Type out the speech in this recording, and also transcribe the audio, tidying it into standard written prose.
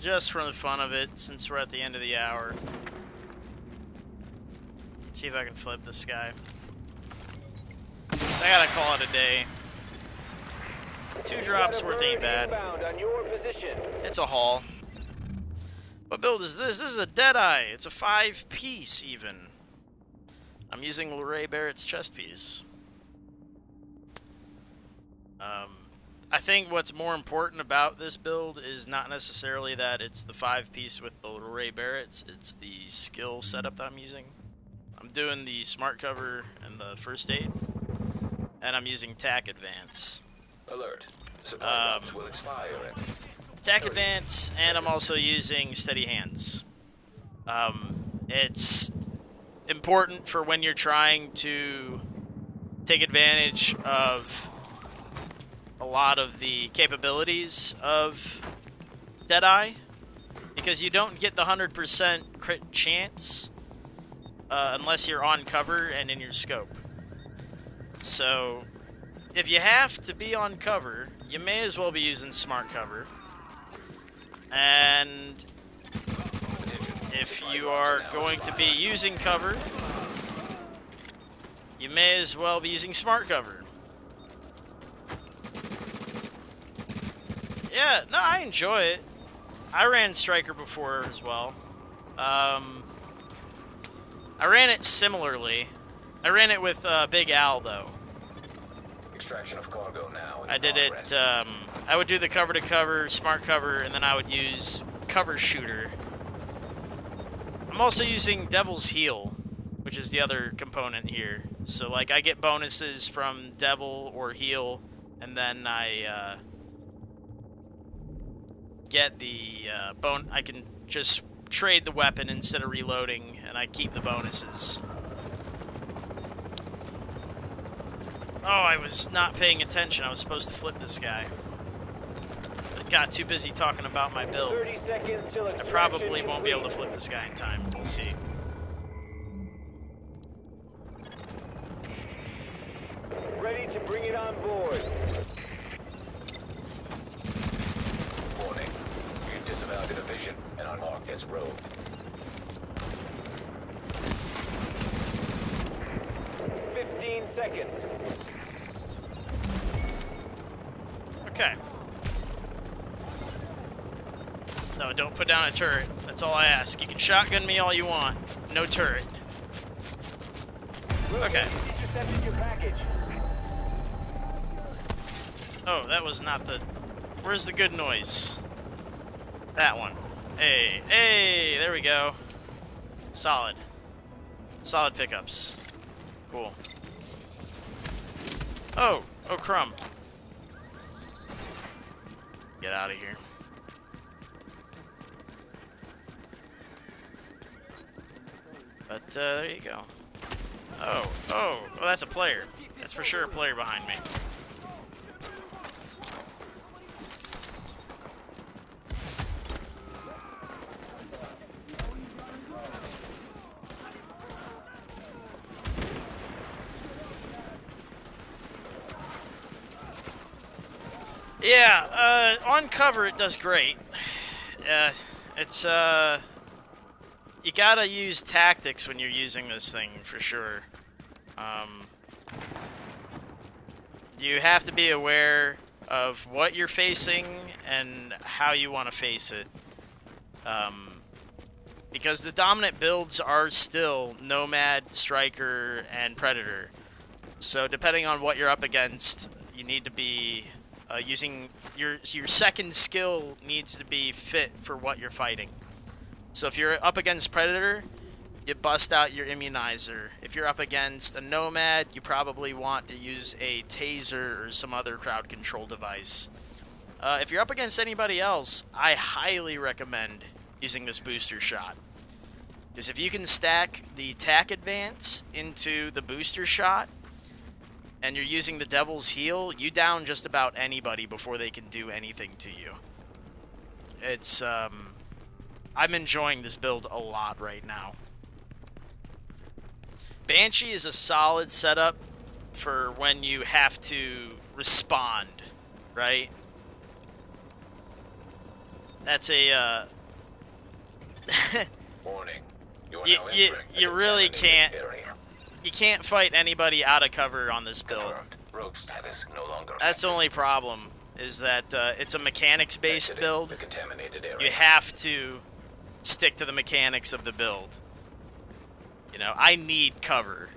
just for the fun of it, since we're at the end of the hour. Let's see if I can flip this guy. I gotta call it a day. 2 drops worth ain't bad. It's a haul. What build is this? This is a DeadEYE. It's a 5-piece even. I'm using Ray Barrett's chest piece. I think what's more important about this build is not necessarily that it's the 5-piece with the Ray Barrett's. It's the skill setup that I'm using. I'm doing the smart cover and the first aid, and I'm using tack advance. Alert. Supply drops will expire. Tack advance, and I'm also using steady hands. It's important for when you're trying to take advantage of a lot of the capabilities of DeadEYE, because you don't get the 100% crit chance unless you're on cover and in your scope. So if you have to be on cover, you may as well be using smart cover. And if you are going to be using cover, you may as well be using smart cover. Yeah, no, I enjoy it. I ran Striker before as well. I ran it similarly. I ran it with Big Al, though. Extraction of cargo now. I did it, I would do the cover-to-cover, smart cover, and then I would use cover shooter. I'm also using Devil's Heal, which is the other component here. So, like, I get bonuses from Devil or Heal, and then I, get the I can just trade the weapon instead of reloading, and I keep the bonuses. Oh, I was not paying attention. I was supposed to flip this guy. I got too busy talking about my build. I probably won't be able to flip this guy in time. We'll see. Ready to bring it on board. Warning. You've disavowed a division and are marked as rogue. Seconds. Okay. No, don't put down a turret. That's all I ask. You can shotgun me all you want. No turret. Okay. Oh, that was not the... Where's the good noise? That one. Hey, hey, there we go. Solid. Solid pickups. Cool. Oh, oh, crumb. Get out of here. But, there you go. Oh, oh, well, that's a player. That's for sure a player behind me. Yeah, on cover it does great. It's, you gotta use tactics when you're using this thing, for sure. You have to be aware of what you're facing and how you want to face it. Because the dominant builds are still Nomad, Striker, and Predator. So depending on what you're up against, you need to be... using your second skill needs to be fit for what you're fighting. So if you're up against Predator, you bust out your immunizer. If you're up against a Nomad, you probably want to use a taser or some other crowd control device. If you're up against anybody else, I highly recommend using this booster shot. Because if you can stack the tack advance into the booster shot, and you're using the Devil's Heal, you down just about anybody before they can do anything to you. It's, I'm enjoying this build a lot right now. Banshee is a solid setup for when you have to respond, right? that's a Warning. You are You- now you- entering a you really contaminated can't- area. you can't fight anybody out of cover on this build. Confirmed. Rogue status no longer. That's the active. only problem, is that it's a mechanics-based Exiting build. The contaminated area. You have to stick to the mechanics of the build. You know, I need cover.